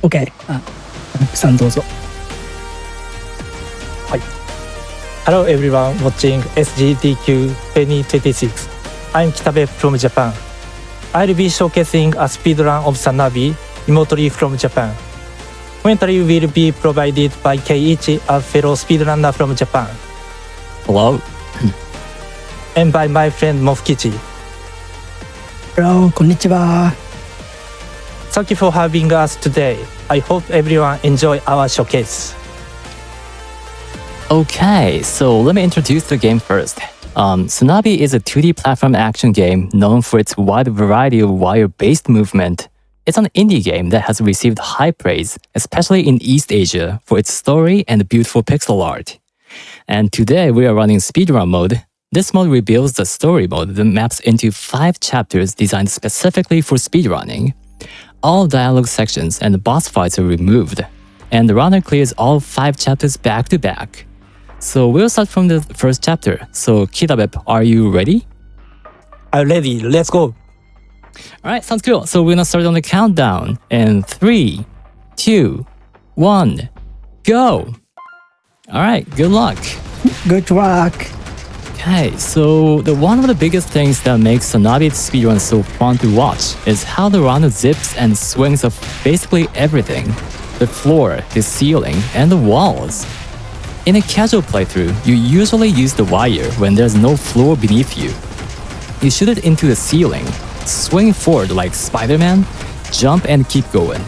OK。さんどうぞ。はい。Hello everyone watching SGDQ 2026. I'm Kitabepp from Japan. I'll be showcasing a speedrun of SANABI remotely from Japan. Commentary will be provided by Keiichi, a fellow speedrunner from Japan. Hello. And by my friend moffkichi. Hello, こんにちは。Thank you for having us today. I hope everyone enjoy our showcase. Okay, so let me introduce the game first. SANABI is a 2D platform action game known for its wide variety of wire-based movement. It's an indie game that has received high praise, especially in East Asia, for its story and beautiful pixel art. And today we are running speedrun mode. This mode reveals the story mode that maps into 5 chapters designed specifically for speedrunning. All dialogue sections and boss fights are removed, and the runner clears all 5 chapters back to back. So we'll start from the first chapter. So Kitabepp, are you ready? I'm ready. Let's go. Alright, sounds cool. So we're gonna start on the countdown. In 3, 2, 1, go! Alright, good luck. Good luck. Okay, so one of the biggest things that makes SANABI speedrun so fun to watch is how the runner zips and swings off basically everything. The floor, the ceiling, and the walls. In a casual playthrough, you usually use the wire when there's no floor beneath you. You shoot it into the ceiling, swing forward like Spider-Man, jump and keep going.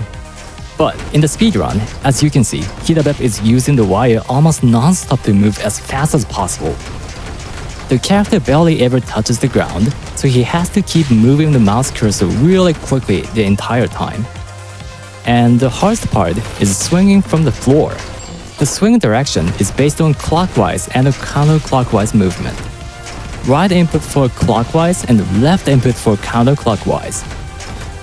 But in the speedrun, as you can see, Kitabepp is using the wire almost non-stop to move as fast as possible. The character barely ever touches the ground, so he has to keep moving the mouse cursor really quickly the entire time. And the hardest part is swinging from the floor. The swing direction is based on clockwise and a counterclockwise movement. Right input for clockwise and left input for counterclockwise.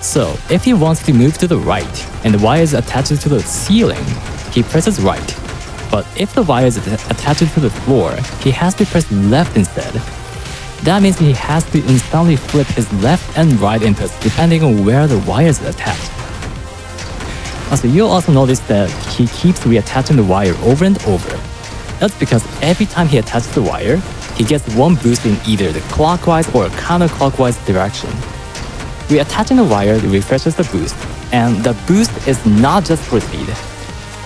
So, if he wants to move to the right and the wire is attached to the ceiling, he presses right. But if the wire is attached to the floor, he has to press left instead. That means he has to instantly flip his left and right inputs depending on where the wire is attached. Also, you'll also notice that he keeps reattaching the wire over and over. That's because every time he attaches the wire, he gets one boost in either the clockwise or counterclockwise direction. Reattaching the wire refreshes the boost, and the boost is not just for speed.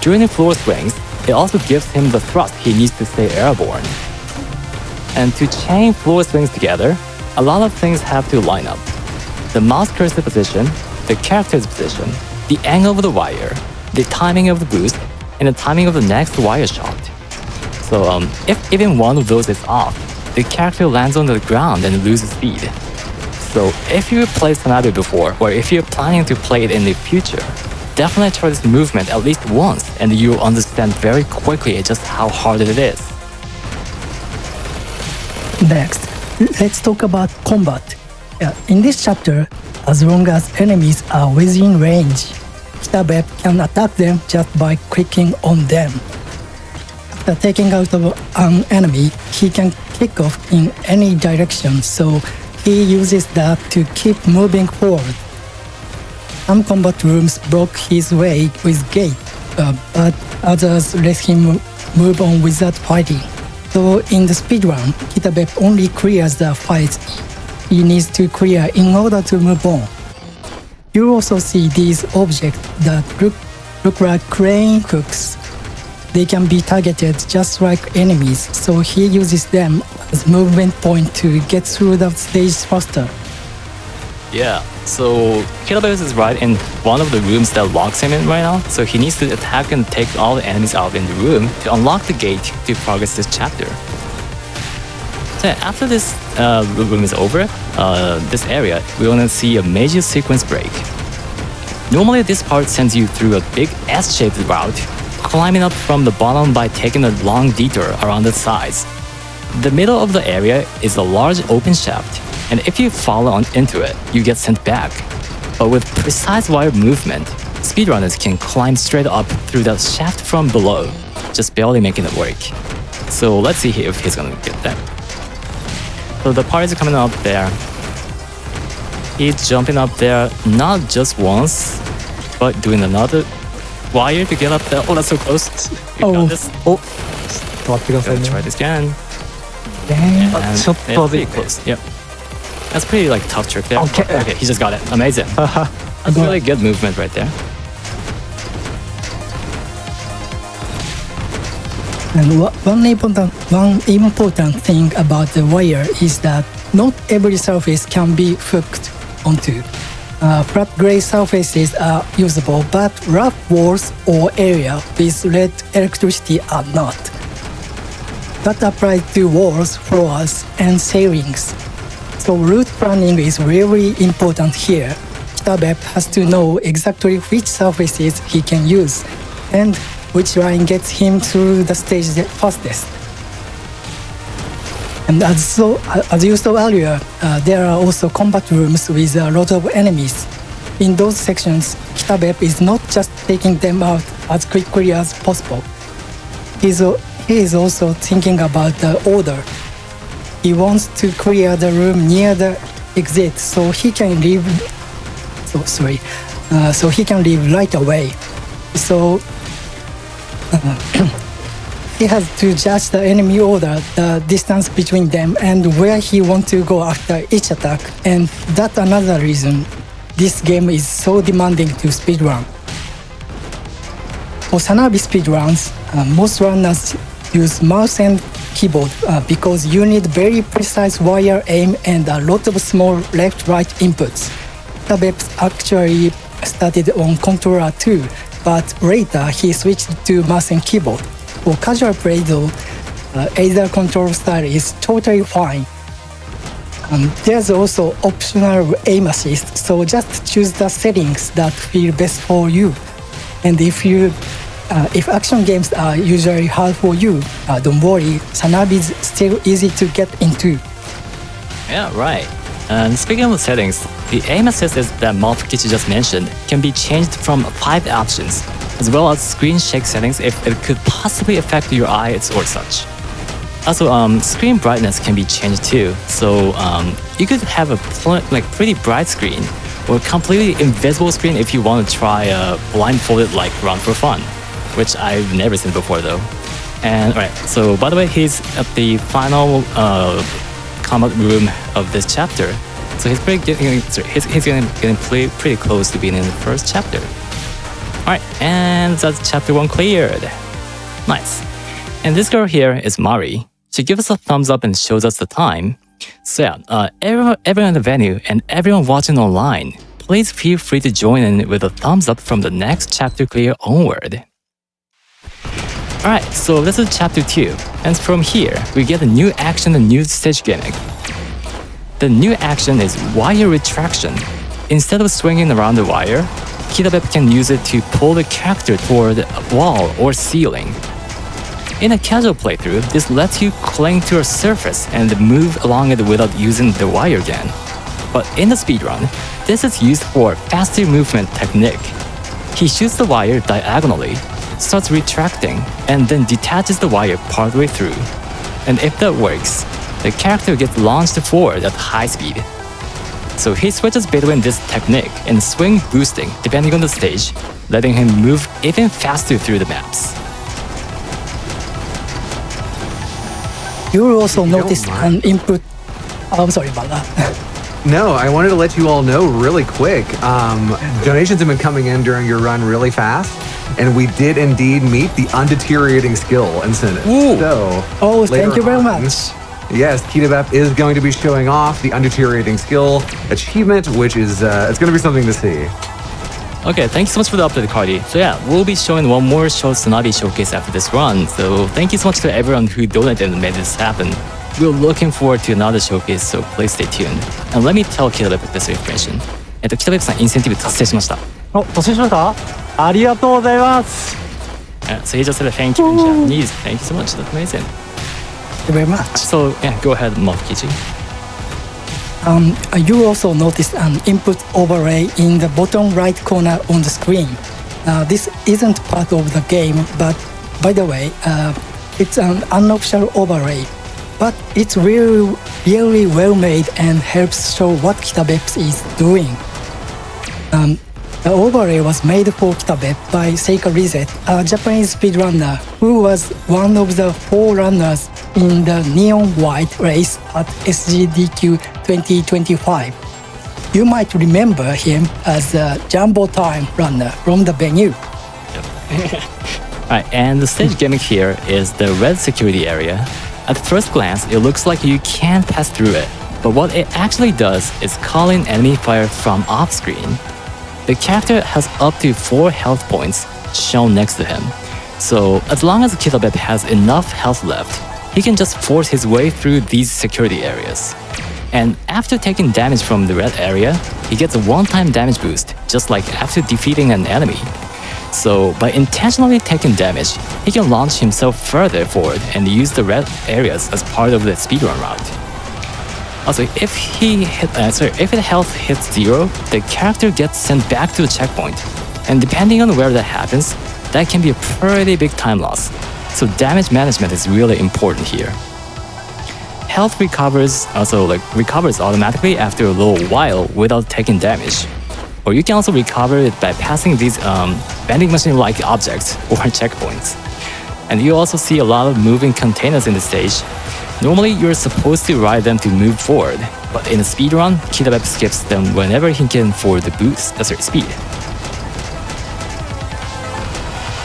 During the floor swings, it also gives him the thrust he needs to stay airborne. And to chain floor swings together, a lot of things have to line up. The mouse cursor position, the character's position, the angle of the wire, the timing of the boost, and the timing of the next wire shot. So if even one of those is off, the character lands on the ground and loses speed. So if you played SANABI before, or if you're planning to play it in the future, definitely try this movement at least once and you'll understand very quickly just how hard it is. Next, let's talk about combat. In this chapter, as long as enemies are within range, Kitabepp can attack them just by clicking on them. After taking out of an enemy, he can kick off in any direction, so he uses that to keep moving forward. Some combat rooms block his way with gate, but others let him move on without fighting. So in the speedrun, Kitabepp only clears the fights he needs to clear in order to move on. You also see these objects that look like crane hooks. They can be targeted just like enemies, so he uses them as movement point to get through the stage faster. Yeah, so Kitabepp is right in one of the rooms that locks him in right now, so he needs to attack and take all the enemies out in the room to unlock the gate to progress this chapter. So after this room is over, this area, we're gonna see a major sequence break. Normally this part sends you through a big S-shaped route, climbing up from the bottom by taking a long detour around the sides. The middle of the area is a large open shaft, and if you fall into it, you get sent back. But with precise wire movement, speedrunners can climb straight up through the shaft from below, just barely making it work. So let's see if he's gonna get that. So the parties are coming up there. He's jumping up there not just once, but doing another wire to get up there. Oh, that's so close. We Oh. got this. お、ちょっと待ってください Let's ね。 try this again. Dang. And shot yeah, body. pretty close. Yep. That's pretty like tough trick there. Okay. Okay, he just got it. Amazing. はは That's really good movement right there. And one important thing about the wire is that not every surface can be hooked onto. Flat gray surfaces are usable, but rough walls or area with red electricity are not. That applies to walls, floors, and ceilings. So route planning is really important here. Kitabepp has to know exactly which surfaces he can use and which line gets him through the stage the fastest. And as you saw earlier, there are also combat rooms with a lot of enemies. In those sections, Kitabepp is not just taking them out as quickly as possible. He is also thinking about the order. He wants to clear the room near the exit so he can leave. So he can leave right away. So he has to judge the enemy order, the distance between them, and where he wants to go after each attack. And that's another reason this game is so demanding to speedrun. For SANABI speedruns, most runners use mouse and keyboard because you need very precise wire aim and a lot of small left-right inputs. Kitabepp actually started on controller too, but later he switched to mouse and keyboard. For casual play though, either control style is totally fine. There's also optional aim assist, so just choose the settings that feel best for you. And if action games are usually hard for you, don't worry, SANABI is still easy to get into. Yeah, right. And speaking of the settings, the aim assist that moffkichi just mentioned can be changed from 5 options, as well as screen shake settings if it could possibly affect your eyes or such. Also, screen brightness can be changed too, so you could have a pretty bright screen or completely invisible screen if you want to try a blindfolded run for fun, which I've never seen before though. And alright, so by the way, he's at the final combat room of this chapter, so he's getting pretty close to being in the first chapter. Alright, and that's chapter 1 cleared. Nice. And this girl here is Mari. She gives us a thumbs up and shows us the time. So yeah, everyone in the venue and everyone watching online, please feel free to join in with a thumbs up from the next chapter clear onward. Alright, so this is chapter 2, and from here, we get a new action and new stage gimmick. The new action is wire retraction. Instead of swinging around the wire, Kitabepp can use it to pull the character toward a wall or ceiling. In a casual playthrough, this lets you cling to a surface and move along it without using the wire again. But in the speedrun, this is used for faster movement technique. He shoots the wire diagonally, starts retracting, and then detaches the wire partway through. And if that works, the character gets launched forward at high speed. So he switches between this technique and swing boosting depending on the stage, letting him move even faster through the maps. You will also If you don't notice mind. an input. Oh, I'm sorry about that. No, I wanted to let you all know really quick. Donations have been coming in during your run really fast, and we did indeed meet the undeteriorating skill incentive. Ooh. So, Oh, thank later you very on, much. Yes, Kitabepp is going to be showing off the undeteriorating skill achievement, which is it's going to be something to see. Okay, thank you so much for the update, Cardi. So yeah, we'll be showing one more SANABI showcase after this run, so thank you so much to everyone who donated and made this happen. We're looking forward to another showcase, so please stay tuned. And let me tell Kitabepp this information. Kitabepp さん、インセンティブ達成しました。お、達成しました？ありがとうございます。So he just said a thank you in Japanese. Thank you so much, that's amazing. Thank you very much. So yeah, go ahead, moffkichi. You also noticed an input overlay in the bottom right corner on the screen. This isn't part of the game, but by the way, it's an unofficial overlay. But it's really well made and helps show what Kitabepp is doing. The overlay was made for Kitabepp by Seika Reset, a Japanese speedrunner who was one of the forerunners in the neon white race at SGDQ 2025. You might remember him as a Jumbo Time runner from the venue. Alright, and the stage gimmick here is the red security area. At first glance, it looks like you can't pass through it, but what it actually does is call in enemy fire from off-screen. The character has up to 4 health points shown next to him, so as long as Kitabepp has enough health left, he can just force his way through these security areas. And after taking damage from the red area, he gets a one-time damage boost, just like after defeating an enemy. So by intentionally taking damage, he can launch himself further forward and use the red areas as part of the speedrun route. Also, if the health hits 0, the character gets sent back to the checkpoint, and depending on where that happens, that can be a pretty big time loss. So damage management is really important here. Health recovers automatically after a little while without taking damage. Or you can also recover it by passing these vending machine-like objects or checkpoints. And you also see a lot of moving containers in the stage. Normally, you're supposed to ride them to move forward, but in a speedrun, Kitabepp skips them whenever he can for the speed.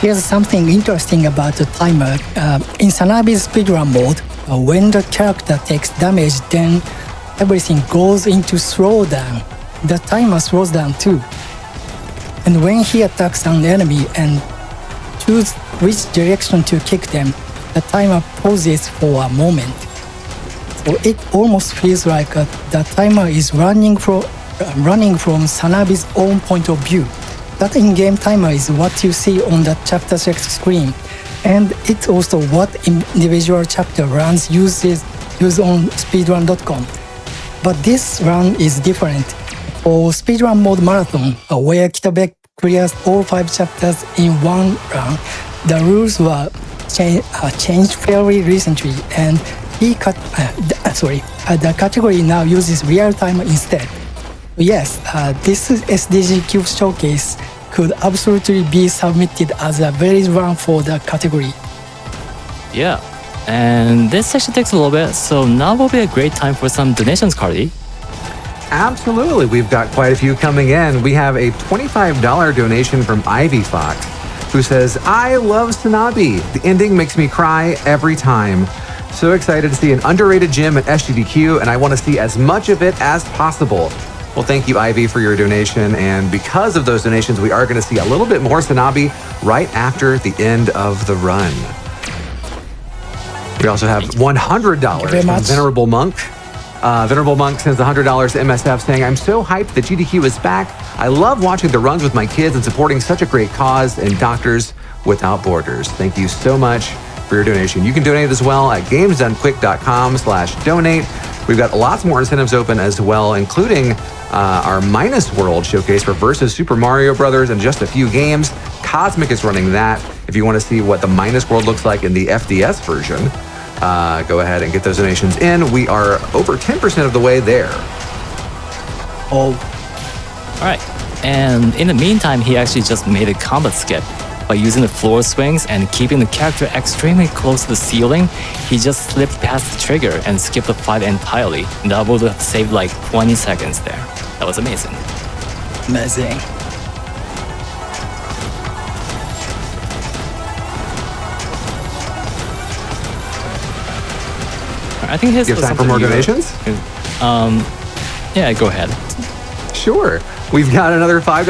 Here's something interesting about the timer. In SANABI's speedrun mode, when the character takes damage, then everything goes into slowdown. The timer slows down too. And when he attacks an enemy and chooses which direction to kick them, the timer pauses for a moment. So it almost feels like the timer is running from SANABI's own point of view. That in-game timer is what you see on the chapter select screen, and it's also what individual chapter runs use on speedrun.com. But this run is different. For speedrun mode marathon, where Kitabepp clears all 5 chapters in one run, the rules were changed fairly recently, and the category now uses real time instead. Yes, this SDGQ showcase could absolutely be submitted as a valid run for the category. Yeah, and this section takes a little bit, so now will be a great time for some donations, Cardi. Absolutely. We've got quite a few coming in. We have a $25 donation from Ivy Fox, who says, I love SANABI. The ending makes me cry every time. So excited to see an underrated gym at SGDQ, and I want to see as much of it as possible. Well, thank you, Ivy, for your donation. And because of those donations, we are going to see a little bit more SANABI right after the end of the run. We also have $100 from Venerable Monk. Venerable Monk sends $100 to MSF saying, I'm so hyped that GDQ is back. I love watching the runs with my kids and supporting such a great cause and Doctors Without Borders. Thank you so much for your donation. You can donate as well at gamesdonequick.com/donate. We've got lots more incentives open as well, including our Minus World showcase for Versus Super Mario Brothers in just a few games. Cosmic is running that. If you want to see what the Minus World looks like in the FDS version, go ahead and get those donations in. We are over 10% of the way there. All right. And in the meantime, he actually just made a combat skip. By using the floor swings and keeping the character extremely close to the ceiling, he just slipped past the trigger and skipped the fight entirely. That would have saved like 20 seconds there. That was amazing. Amazing. I think his you have time for more donations? Yeah, go ahead. Sure. We've got another $5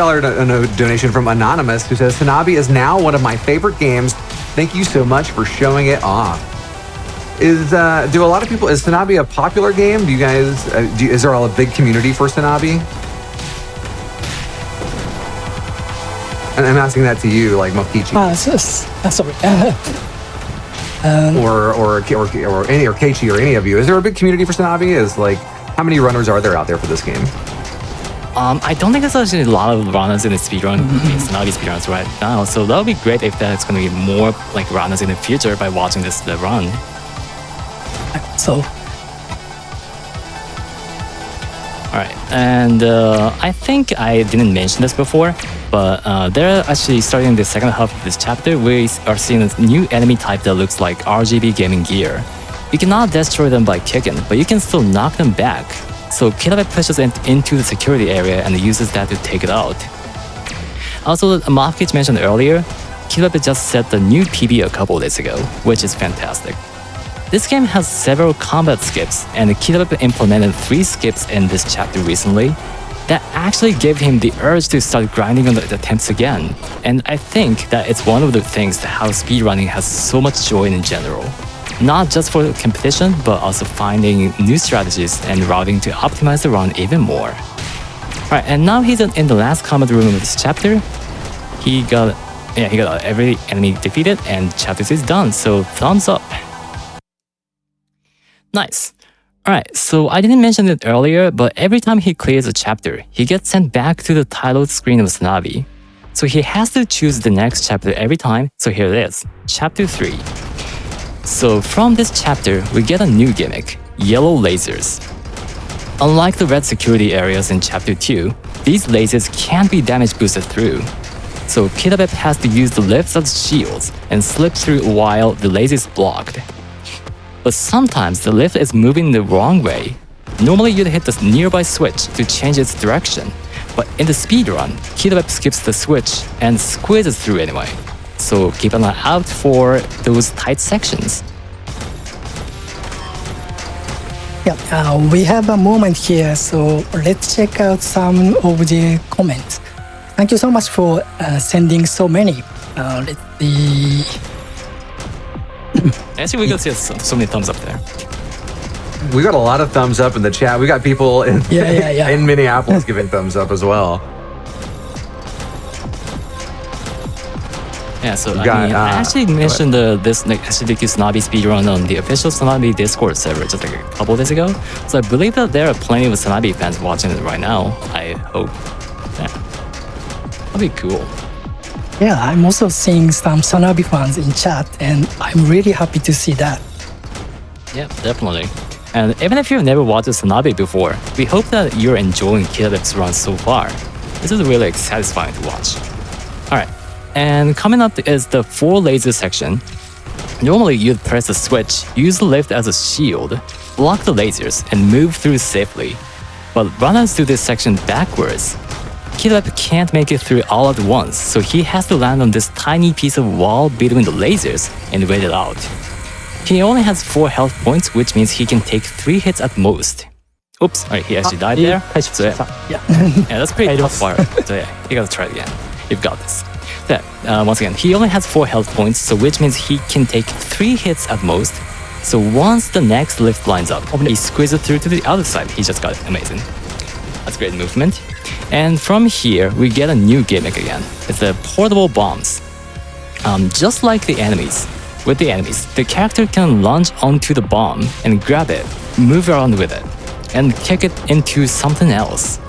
donation from Anonymous, who says, SANABI is now one of my favorite games. Thank you so much for showing it off. Is SANABI a popular game? Do you guys, is there a big community for SANABI? And I'm asking that to you, like moffkichi. Sorry. Or Keiichi or any of you. Is there a big community for SANABI? How many runners are there out there for this game? I don't think there's actually a lot of runners in the speedrun, SANABI speedruns right now. So that would be great if there's going to be more like runners in the future by watching the run. So. All right, and I think I didn't mention this before, But they're actually starting the second half of this chapter. We are seeing a new enemy type that looks like RGB gaming gear. You cannot destroy them by kicking, but you can still knock them back. So Kitabepp pushes into the security area and uses that to take it out. Also, moffkichi mentioned earlier, Kitabepp just set the new PB a couple days ago, which is fantastic. This game has several combat skips, and Kitabepp implemented 3 skips in this chapter recently that actually gave him the urge to start grinding on the attempts again. And I think that it's one of the things that how speedrunning has so much joy in general. Not just for competition, but also finding new strategies and routing to optimize the run even more. Alright, and now he's in the last combat room of this chapter. He got every enemy defeated and chapter 2 is done, so thumbs up. Nice. Alright, so I didn't mention it earlier, but every time he clears a chapter, he gets sent back to the title screen of SANABI. So he has to choose the next chapter every time, so here it is, Chapter 3. So from this chapter, we get a new gimmick, yellow lasers. Unlike the red security areas in Chapter 2, these lasers can't be damage boosted through. So Kitabepp has to use the lifts as shields and slip through while the laser is blocked. But sometimes the lift is moving the wrong way. Normally you'd hit the nearby switch to change its direction, but in the speedrun, Kitabepp skips the switch and squeezes through anyway. So keep an eye out for those tight sections. Yeah, we have a moment here, so let's check out some of the comments. Thank you so much for sending so many. Let's see. Actually, we can see so many thumbs up there. We got a lot of thumbs up in the chat. We got people in, in Minneapolis giving thumbs up as well. Yeah, so I actually mentioned this SGDQ SANABI speedrun on the official SANABI Discord server just like a couple days ago. So I believe that there are plenty of SANABI fans watching it right now. I hope. Yeah, that'd be cool. Yeah, I'm also seeing some SANABI fans in chat, and I'm really happy to see that. Yeah, definitely. And even if you've never watched SANABI before, we hope that you're enjoying Kitabepp's run so far. This is really satisfying to watch. Alright, and coming up is the 4 laser section. Normally you'd press the switch, use the lift as a shield, block the lasers, and move through safely. But runners do this section backwards. Kitabepp can't make it through all at once, so he has to land on this tiny piece of wall between the lasers and wait it out. He only has 4 health points, which means he can take 3 hits at most. Oops, alright, he actually died there. So yeah, that's pretty tough part. So yeah, you gotta try it again. You've got this. So, once again, he only has 4 health points, so which means he can take 3 hits at most. So once the next lift lines up, he squeezes through to the other side. He just got it. Amazing. That's great movement. And from here, we get a new gimmick again. It's the portable bombs. Just like the enemies, the character can lunge onto the bomb and grab it, move around with it, and kick it into something else.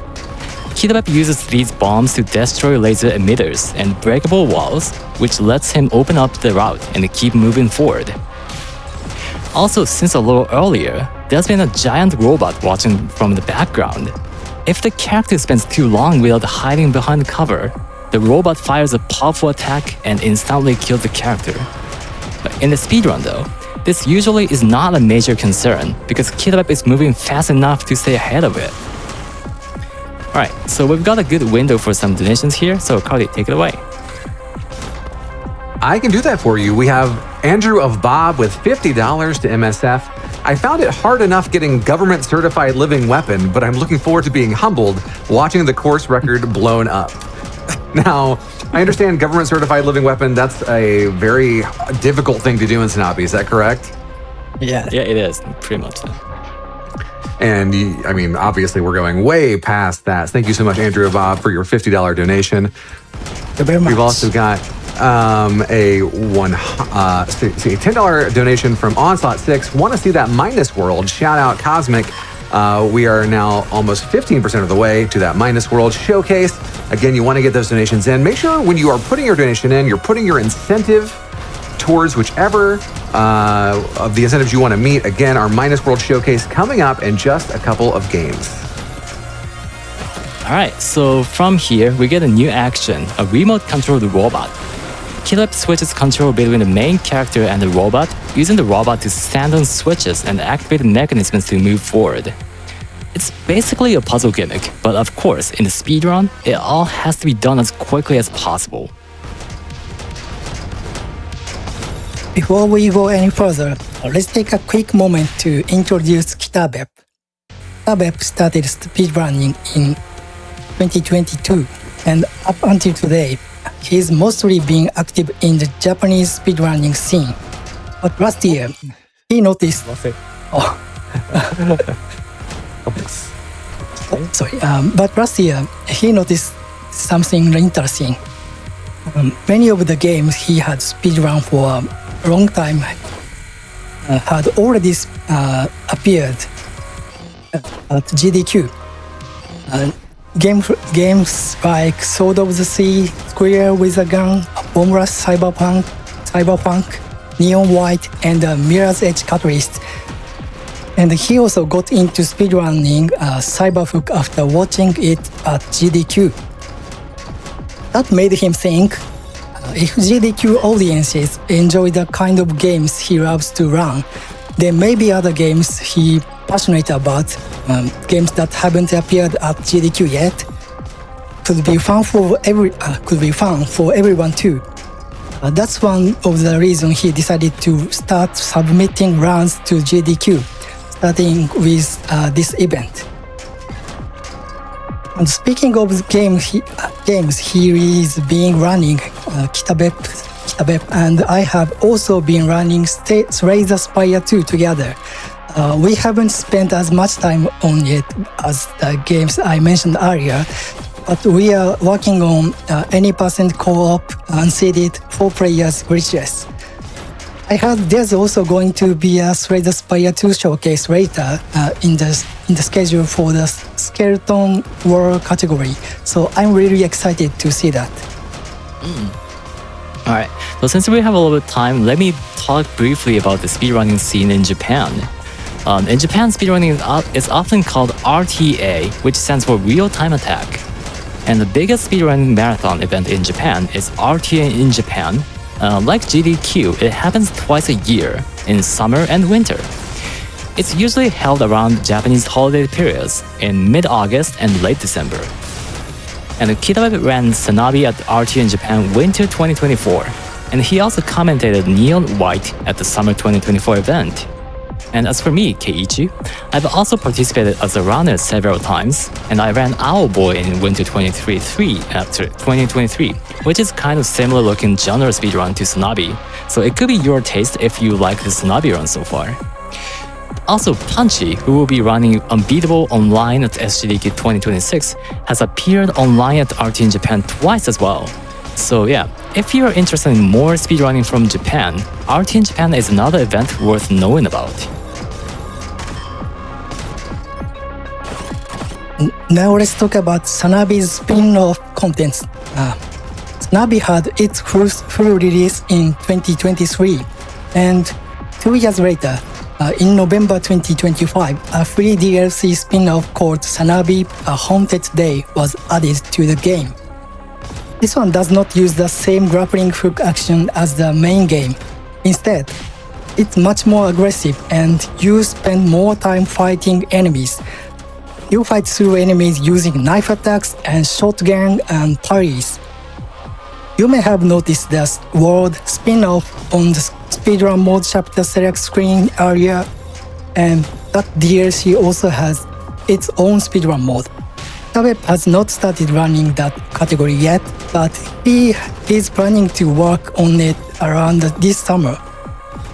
Kitabepp uses these bombs to destroy laser emitters and breakable walls, which lets him open up the route and keep moving forward. Also, since a little earlier, there's been a giant robot watching from the background. If the character spends too long without hiding behind cover, the robot fires a powerful attack and instantly kills the character. But in the speedrun though, this usually is not a major concern because Kitabepp is moving fast enough to stay ahead of it. Alright, so we've got a good window for some donations here, so Carly, take it away. I can do that for you. We have Andrew of Bob with $50 to MSF. I found it hard enough getting government certified living weapon, but I'm looking forward to being humbled watching the course record blown up. Now, I understand government certified living weapon, that's a very difficult thing to do in SANABI, is that correct? Yeah. Yeah, it is, pretty much. And I mean, obviously we're going way past that. Thank you so much, Andrew of Bob, for your $50 donation. Thank you very much. We've also got a $10 donation from Onslaught 6. Want to see that Minus World? Shout out Cosmic. We are now almost 15% of the way to that Minus World showcase. Again, you want to get those donations in. Make sure when you are putting your donation in, you're putting your incentive towards whichever of the incentives you want to meet. Again, our Minus World showcase coming up in just a couple of games. Alright, so from here, we get a new action, a remote-controlled robot. Kitabepp switches control between the main character and the robot, using the robot to stand on switches and activate mechanisms to move forward. It's basically a puzzle gimmick, but of course, in the speedrun, it all has to be done as quickly as possible. Before we go any further, let's take a quick moment to introduce Kitabepp. Kitabepp started speedrunning in 2022, and up until today, he's mostly been active in the Japanese speedrunning scene. But last year, he noticed. But last year, he noticed something interesting. Many of the games he had speedrun for a long time had already appeared at GDQ. Games like Sword of the Sea, Square with a Gun, Bombrush Cyberpunk, Neon White, and Mirror's Edge Catalyst. And he also got into speedrunning Cyberpunk after watching it at GDQ. That made him think, if GDQ audiences enjoy the kind of games he loves to run, then maybe other games he's passionate about, games that haven't appeared at GDQ yet, could be fun for everyone too. That's one of the reasons he decided to start submitting runs to GDQ, starting with this event. And speaking of games he is being running, Kitabepp and I have also been running Slay the Spire 2 together. We haven't spent as much time on it as the games I mentioned earlier, but we are working on any percent co-op, unseeded, 4 players glitchless. I heard there's also going to be a Slay the Spire 2 showcase later in the schedule for the Skeleton War category, so I'm really excited to see that. Alright, so since we have a little bit of time, let me talk briefly about the speedrunning scene in Japan. In Japan, speedrunning is often called RTA, which stands for Real Time Attack. And the biggest speedrunning marathon event in Japan is RTA in Japan. Like GDQ, it happens twice a year, in summer and winter. It's usually held around Japanese holiday periods, in mid-August and late December. And Kitabepp ran SANABI at RTA in Japan winter 2024, and he also commentated Neon White at the summer 2024 event. And as for me, Keiichi, I've also participated as a runner several times, and I ran Owlboy in winter 2023, which is kind of similar looking genre speedrun to SANABI, so it could be your taste if you like the SANABI run so far. Also, Punchy, who will be running Unbeatable online at SGDQ 2026, has appeared online at RT in Japan twice as well. So yeah, if you are interested in more speedrunning from Japan, RT in Japan is another event worth knowing about. Now let's talk about SANABI's spin-off contents. SANABI had its first full release in 2023, and 2 years later, in November 2025, a free DLC spin-off called SANABI A Haunted Day was added to the game. This one does not use the same grappling hook action as the main game. Instead, it's much more aggressive and you spend more time fighting enemies. You fight through enemies using knife attacks and shotgun and parries. You may have noticed the word spin-off on the speedrun mode chapter select screen earlier, and that DLC also has its own speedrun mode. Kitabepp has not started running that category yet, but he is planning to work on it around this summer.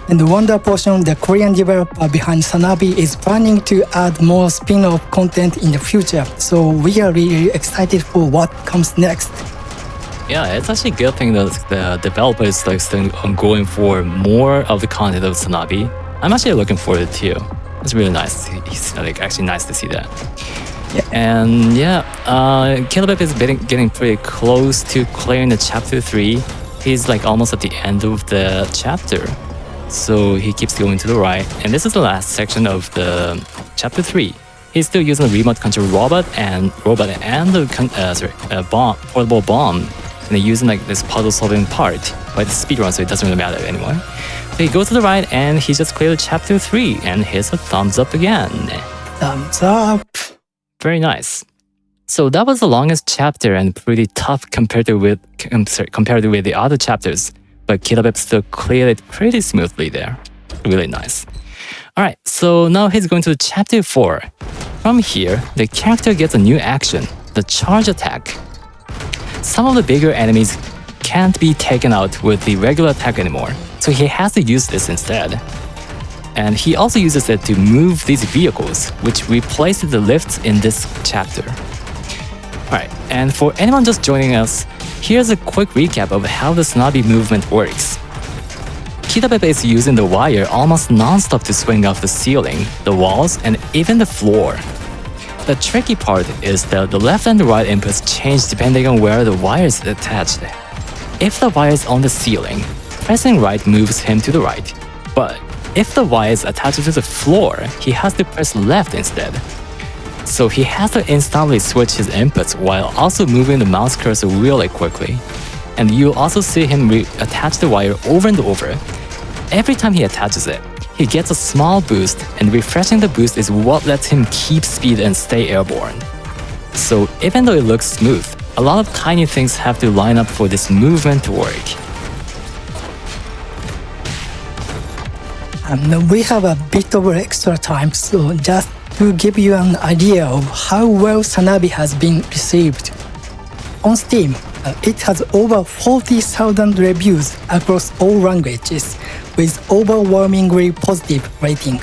And Wonder Potion, the Korean developer behind SANABI, is planning to add more spin-off content in the future, so we are really excited for what comes next. Yeah, it's actually a good thing that the developer is still going for more of the content of SANABI. I'm actually looking forward to it too. It's really nice. It's actually nice to see that. Yeah. And yeah, Kitabepp is getting pretty close to clearing the chapter 3. He's almost at the end of the chapter. So he keeps going to the right. And this is the last section of the chapter 3. he's still using a remote control robot and the portable bomb, and they're using like this puzzle solving part. But it's speedrun, so it doesn't really matter anymore. So he goes to the right and he just cleared chapter 3 and hits a thumbs up again. Thumbs up. Very nice. So that was the longest chapter and pretty tough compared with the other chapters, but kitabepp still cleared it pretty smoothly there. Really nice. Alright, so now he's going to chapter 4. From here, the character gets a new action, the charge attack. Some of the bigger enemies can't be taken out with the regular attack anymore, so he has to use this instead. And he also uses it to move these vehicles, which replaces the lifts in this chapter. Alright, and for anyone just joining us, here's a quick recap of how the SANABI movement works. Kitabepp is using the wire almost non-stop to swing off the ceiling, the walls, and even the floor. The tricky part is that the left and the right inputs change depending on where the wire is attached. If the wire is on the ceiling, pressing right moves him to the right, but if the wire is attached to the floor, he has to press left instead. So he has to instantly switch his inputs while also moving the mouse cursor really quickly. And you'll also see him attach the wire over and over. Every time he attaches it, he gets a small boost, and refreshing the boost is what lets him keep speed and stay airborne. So even though it looks smooth, a lot of tiny things have to line up for this movement to work. We have a bit of extra time, so just to give you an idea of how well SANABI has been received. On Steam, it has over 40,000 reviews across all languages, with overwhelmingly positive rating.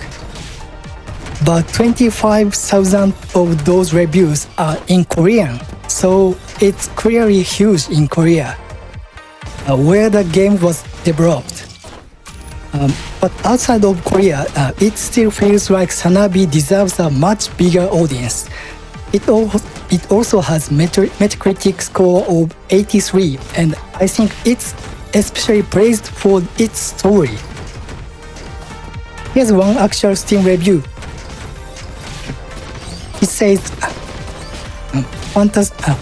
But 25,000 of those reviews are in Korean, so it's clearly huge in Korea, where the game was developed. But outside of Korea, it still feels like SANABI deserves a much bigger audience. It also has Metacritic score of 83, and I think it's especially praised for its story. Here's one actual Steam review. It says,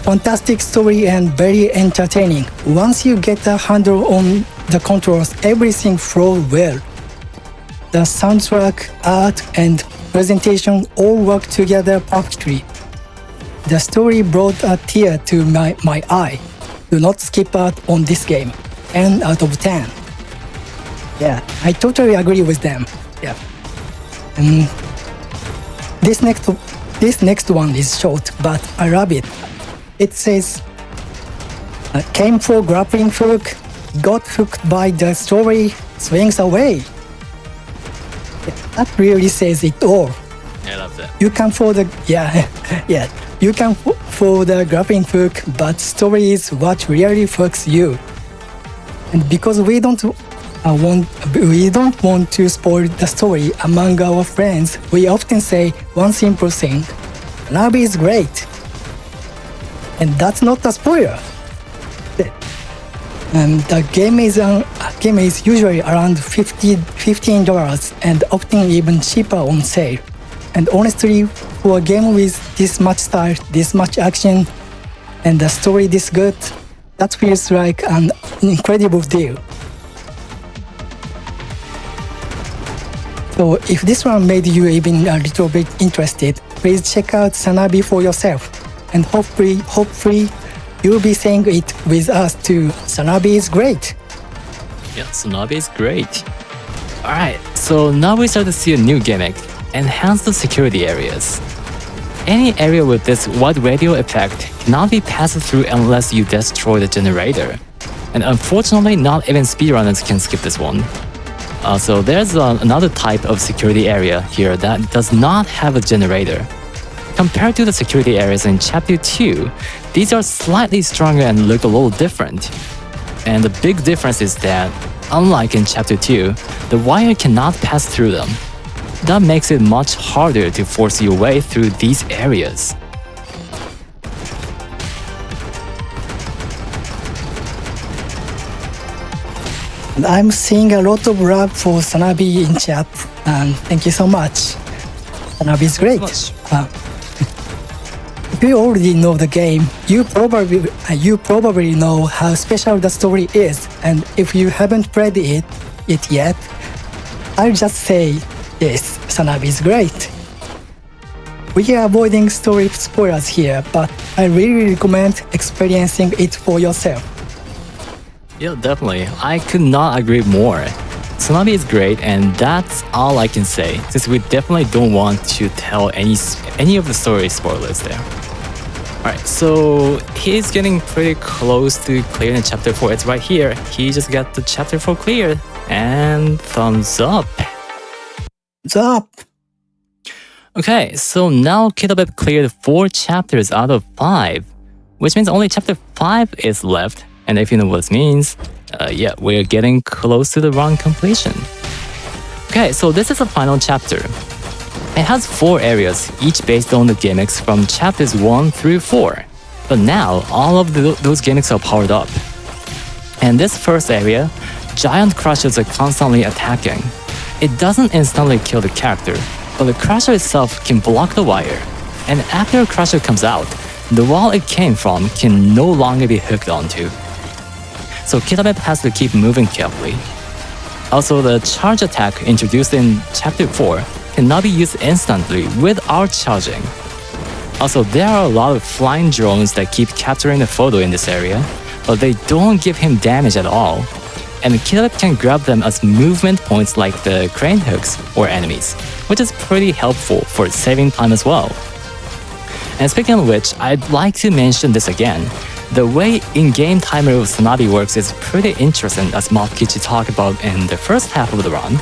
fantastic story and very entertaining. Once you get a handle on the controls, everything flows well. The soundtrack, art, and presentation all work together perfectly. The story brought a tear to my eye. Do not skip out on this game. 10 out of 10. Yeah, I totally agree with them. Yeah. This next one is short, but I love it. It says, came for grappling hook, got hooked by the story, swings away. That really says it all. I love that. You come for the you come for the grappling hook, but story is what really hooks you. And because we don't want to spoil the story among our friends, we often say one simple thing: SANABI is great, and that's not a spoiler. And the game is usually around $15 and often even cheaper on sale. And honestly, for a game with this much style, this much action, and the story this good, that feels like an incredible deal. So if this one made you even a little bit interested, please check out SANABI for yourself. And hopefully you'll be saying it with us too. SANABI is great. Yeah, SANABI is great. Alright, so now we start to see a new gimmick. Enhance the security areas. Any area with this wide radio effect cannot be passed through unless you destroy the generator. And unfortunately, not even speedrunners can skip this one. So there's another type of security area here that does not have a generator. Compared to the security areas in Chapter 2, these are slightly stronger and look a little different. And the big difference is that, unlike in Chapter 2, the wire cannot pass through them. That makes it much harder to force your way through these areas. And I'm seeing a lot of love for SANABI in chat, and thank you so much. SANABI is great. Much. If you already know the game, you probably know how special the story is, and if you haven't played it yet, I'll just say this: SANABI is great. We are avoiding story spoilers here, but I really recommend experiencing it for yourself. Yeah, definitely. I could not agree more. SANABI is great, and that's all I can say, since we definitely don't want to tell any of the story spoilers there. Alright, so he's getting pretty close to clearing chapter 4. It's right here. He just got the chapter 4 cleared, and thumbs up. What's up? Okay, so now Kitabepp cleared 4 chapters out of 5, which means only chapter 5 is left. And if you know what this means, yeah, we're getting close to the run completion. Okay, so this is the final chapter. It has 4 areas, each based on the gimmicks from chapters 1 through 4. But now, all of those gimmicks are powered up. And this first area, giant crushers are constantly attacking. It doesn't instantly kill the character, but the crusher itself can block the wire. And after a crusher comes out, the wall it came from can no longer be hooked onto. So Kitabepp has to keep moving carefully. Also, the charge attack introduced in chapter 4 cannot be used instantly without charging. Also, there are a lot of flying drones that keep capturing the photo in this area, but they don't give him damage at all. And Kitabepp can grab them as movement points like the crane hooks or enemies, which is pretty helpful for saving time as well. And speaking of which, I'd like to mention this again. The way in-game timer of SANABI works is pretty interesting, as moffkichi talked about in the first half of the run.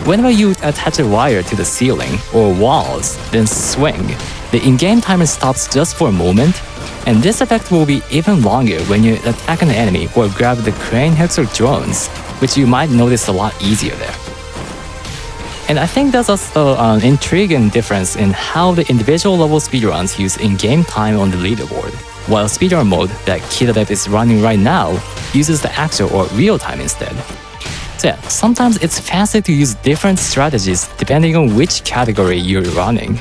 Whenever you attach a wire to the ceiling or walls, then swing, the in-game timer stops just for a moment, and this effect will be even longer when you attack an enemy or grab the crane hooks or drones, which you might notice a lot easier there. And I think there's also an intriguing difference in how the individual level speedruns use in-game time on the leaderboard, while speedrun mode that Kitabepp is running right now uses the actual or real time instead. So yeah, sometimes it's faster to use different strategies depending on which category you're running.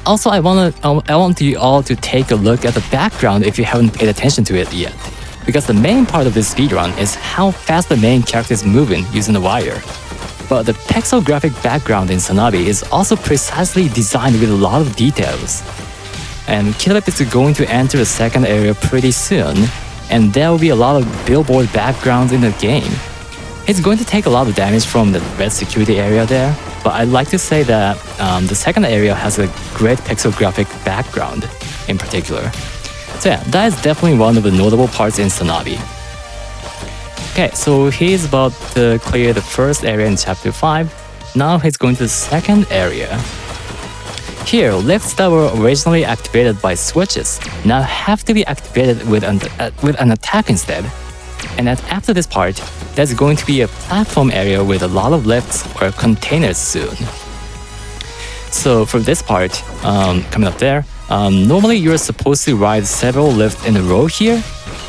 Also, I want you all to take a look at the background if you haven't paid attention to it yet, because the main part of this speedrun is how fast the main character is moving using the wire. But the pixel-graphic background in SANABI is also precisely designed with a lot of details. And Kitabepp is going to enter the second area pretty soon, and there will be a lot of billboard backgrounds in the game. It's going to take a lot of damage from the red security area there, but I'd like to say that the second area has a great pixel-graphic background in particular. So yeah, that is definitely one of the notable parts in SANABI. Okay, so he's about to clear the first area in chapter 5. Now he's going to the second area. Here, lifts that were originally activated by switches now have to be activated with an attack instead. And after this part, there's going to be a platform area with a lot of lifts or containers soon. So for this part, coming up there, normally you're supposed to ride several lifts in a row here,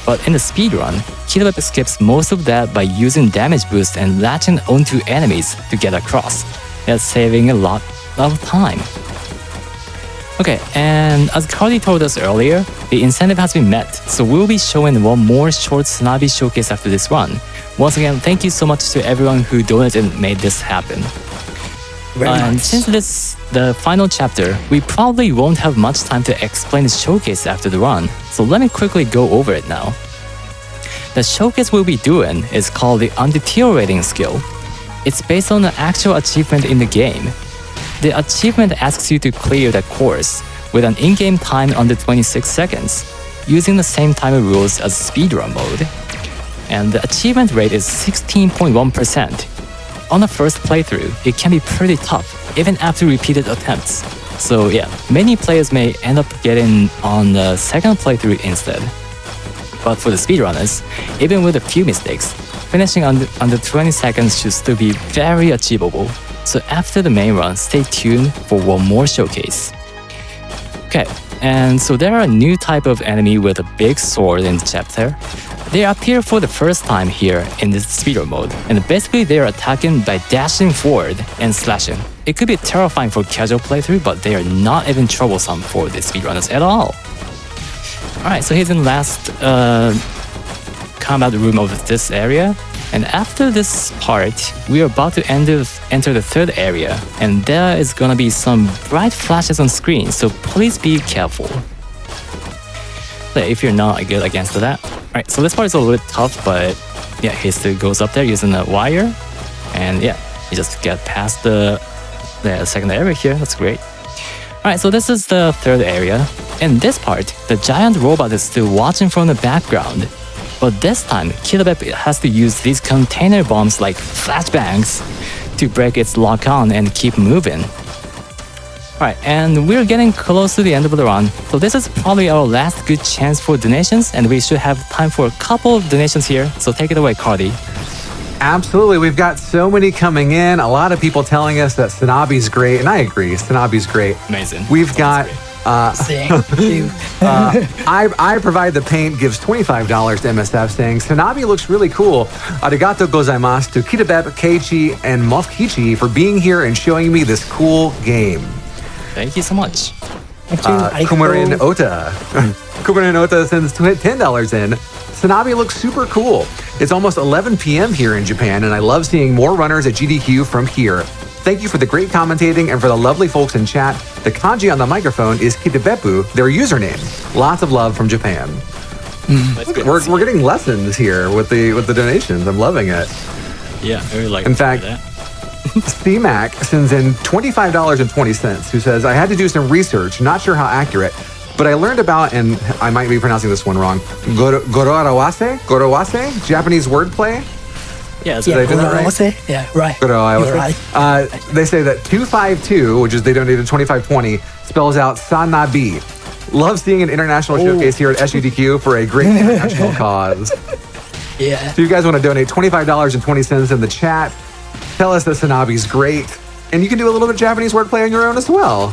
but in the speedrun, Kitabepp skips most of that by using damage boost and latching onto enemies to get across. That's saving a lot of time. Okay, and as Carly told us earlier, the incentive has been met, so we'll be showing one more short SANABI showcase after this run. Once again, thank you so much to everyone who donated and made this happen. And since this is the final chapter, we probably won't have much time to explain the showcase after the run, so let me quickly go over it now. The showcase we'll be doing is called the Undeteriorating skill. It's based on an actual achievement in the game. The achievement asks you to clear the course with an in-game time under 26 seconds, using the same timer rules as speedrun mode. And the achievement rate is 16.1%. On the first playthrough, it can be pretty tough, even after repeated attempts. So yeah, many players may end up getting on the second playthrough instead. But for the speedrunners, even with a few mistakes, finishing under 20 seconds should still be very achievable. So after the main run, stay tuned for one more showcase. Okay, and so there are a new type of enemy with a big sword in the chapter. They appear for the first time here in this speedrun mode, and basically they are attacking by dashing forward and slashing. it could be terrifying for casual playthrough, but they are not even troublesome for the speedrunners at all. Alright, so here's in the last combat room of this area. And after this part, we are about to enter the third area. And there is gonna be some bright flashes on screen, so please be careful. If you're not good against that. Alright, so this part is a little bit tough, but yeah, he still goes up there using a wire. And yeah, you just get past the second area here. That's great. Alright, so this is the third area. In this part, the giant robot is still watching from the background. But this time, Kitabepp has to use these container bombs like flashbangs to break its lock on and keep moving. Alright, and we're getting close to the end of the run, so this is probably our last good chance for donations, and we should have time for a couple of donations here, so take it away, Cardi. Absolutely. We've got so many coming in. A lot of people telling us that Sanabi's great, and I agree. Sanabi's great. Amazing. We've got... Thank you. I provide the paint gives $25 to MSF saying Sanabi looks really cool. Arigato gozaimasu to Kitabepp, Keiichi, and moffkichi for being here and showing me this cool game. Thank you so much. Thank you. Kumarin Ota. Kumarin Ota sends $10 in. Sanabi looks super cool. It's almost 11 p.m. here in Japan, and I love seeing more runners at GDQ from here. Thank you for the great commentating and for the lovely folks in chat. The kanji on the microphone is kitabepp, their username. Lots of love from Japan. We're getting lessons here with the donations. I'm loving it. Yeah, I really like In fact, that. CMAC sends in $25.20, who says, I had to do some research, not sure how accurate, but I learned about, and I might be pronouncing this one wrong, Goroawase, Japanese wordplay. Yeah, that's Did I do that right? Goroawase? Yeah, right. Goroawase. You're right. They say that 252, which is they donated 2520, spells out SANABI. Love seeing an international showcase here at SUDQ for a great international cause. Yeah. So you guys want to donate $25.20 in the chat. Tell us that Sanabi's great. And you can do a little bit of Japanese wordplay on your own as well.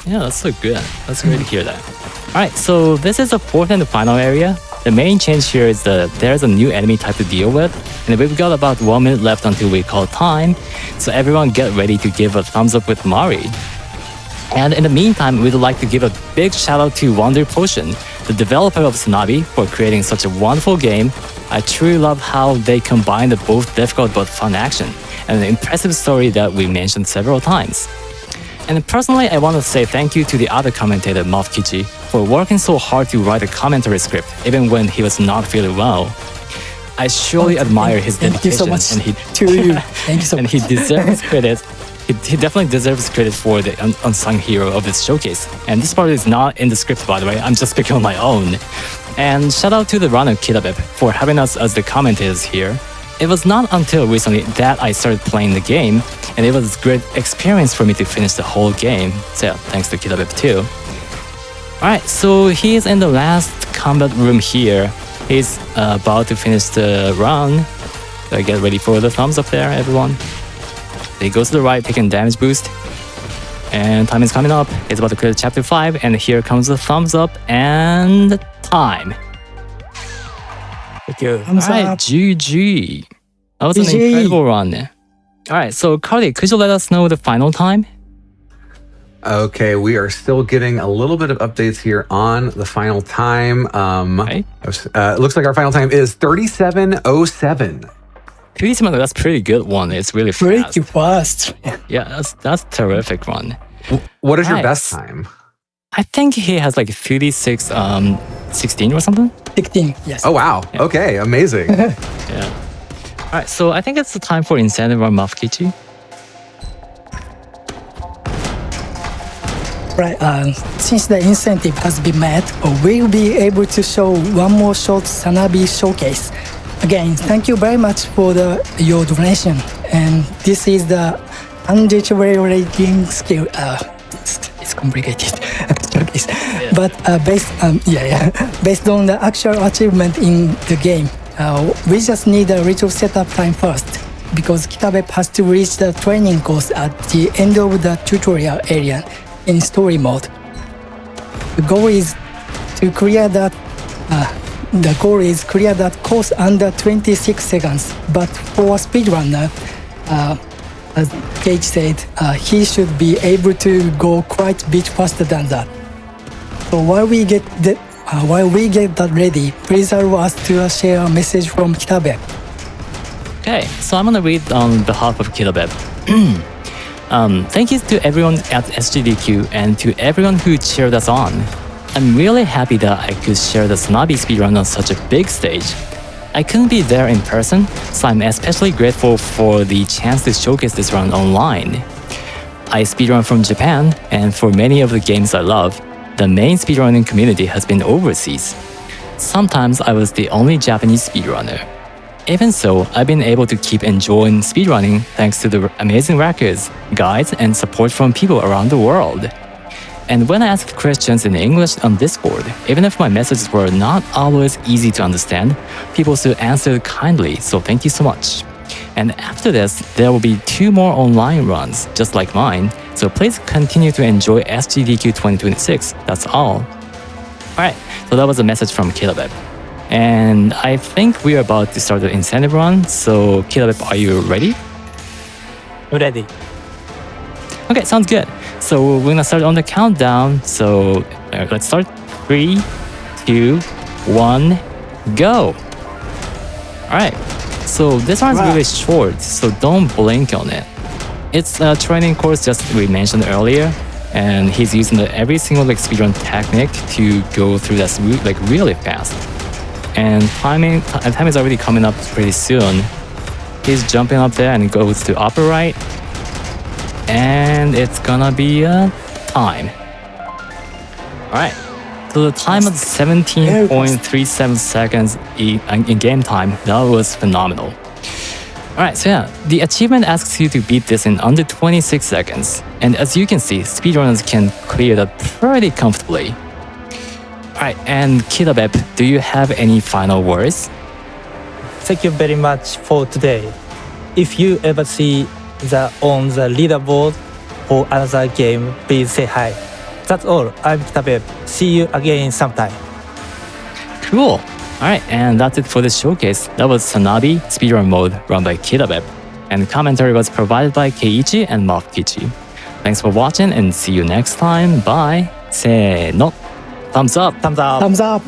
Yeah, that's so good. That's great to hear that. Alright, so this is the fourth and the final area. The main change here is that there's a new enemy type to deal with, and we've got about 1 minute left until we call time, so everyone get ready to give a thumbs up with Mari. And in the meantime, we'd like to give a big shout out to Wonder Potion, the developer of Sanabi, for creating such a wonderful game. I truly love how they combine the both difficult but fun action, and an impressive story that we mentioned several times. And personally, I want to say thank you to the other commentator, moffkichi, for working so hard to write a commentary script, even when he was not feeling well. I surely admire his dedication, Thank you so much to you. Thank you so and much. he deserves credit. He definitely deserves credit for the unsung hero of this showcase. And this part is not in the script, by the way. I'm just speaking on my own. And shout out to the runner Kitabepp for having us as the commentators here. It was not until recently that I started playing the game, and it was a great experience for me to finish the whole game. So yeah, thanks to Kitabepp too. Alright, so he's in the last combat room here. He's about to finish the run. So get ready for the thumbs up there, everyone. He goes to the right, taking damage boost. And time is coming up. He's about to clear chapter 5, and here comes the thumbs up and time. Thank you. Thumbs Alright, up. GG. That was an GG. incredible run. Alright, so Cardi, could you let us know the final time? Okay, we are still getting a little bit of updates here on the final time. Okay. It looks like our final time is 37:07. 37, that's pretty good one. It's really fast. Pretty fast. Yeah, that's terrific one. What is your Nice. best time? I think he has like 36, 16 or something. 16, yes. Oh wow. Okay, amazing. Yeah. Alright, so I think it's the time for incentive or moffkichi. Right, since the incentive has been met, we'll be able to show one more short Sanabi showcase. Again, thank you very much for your donation. And this is the undeteriorating skill. It's complicated showcase, but based on the actual achievement in the game, we just need a little setup time first, because Kitabepp has to reach the training course at the end of the tutorial area in story mode. The goal is to clear that. The goal is clear that course under 26 seconds. But for a speedrunner, as Keiichi said, he should be able to go quite a bit faster than that. So while we get that ready, please allow us to share a message from Kitabepp. Okay, so I'm gonna read on behalf of kitabepp. Thank you to everyone at SGDQ and to everyone who cheered us on. I'm really happy that I could share the SANABI speedrun on such a big stage. I couldn't be there in person, so I'm especially grateful for the chance to showcase this run online. I speedrun from Japan, and for many of the games I love, the main speedrunning community has been overseas. Sometimes I was the only Japanese speedrunner. Even so, I've been able to keep enjoying speedrunning thanks to the amazing records, guides, and support from people around the world. And when I asked questions in English on Discord, even if my messages were not always easy to understand, people still answered kindly, so thank you so much. And after this, there will be 2 more online runs, just like mine, so please continue to enjoy SGDQ 2026, that's all. Alright, so that was a message from kitabepp. And I think we're about to start the incentive run, so kitabepp, are you ready? Ready. Okay, sounds good. So we're gonna start on the countdown. So let's start. 3, 2, 1, go. All right. So this one's really short, so don't blink on it. It's a training course just we mentioned earlier, and he's using every single speedrun technique to go through that really fast. And time is already coming up pretty soon. He's jumping up there and goes to upper right. And it's gonna be time. Alright, so the time of 17.37 seconds in game time, that was phenomenal. Alright, so yeah, the achievement asks you to beat this in under 26 seconds. And as you can see, speedrunners can clear that pretty comfortably. Alright, and kitabepp, do you have any final words? Thank you very much for today. If you ever see on the leaderboard for another game, please say hi. That's all. I'm Kitabepp. See you again sometime. Cool. Alright, and that's it for this showcase. That was SANABI speedrun mode run by kitabepp. And commentary was provided by Keiichi and moffkichi. Thanks for watching and see you next time. Bye. せーの. Thumbs up. Thumbs up. Thumbs up!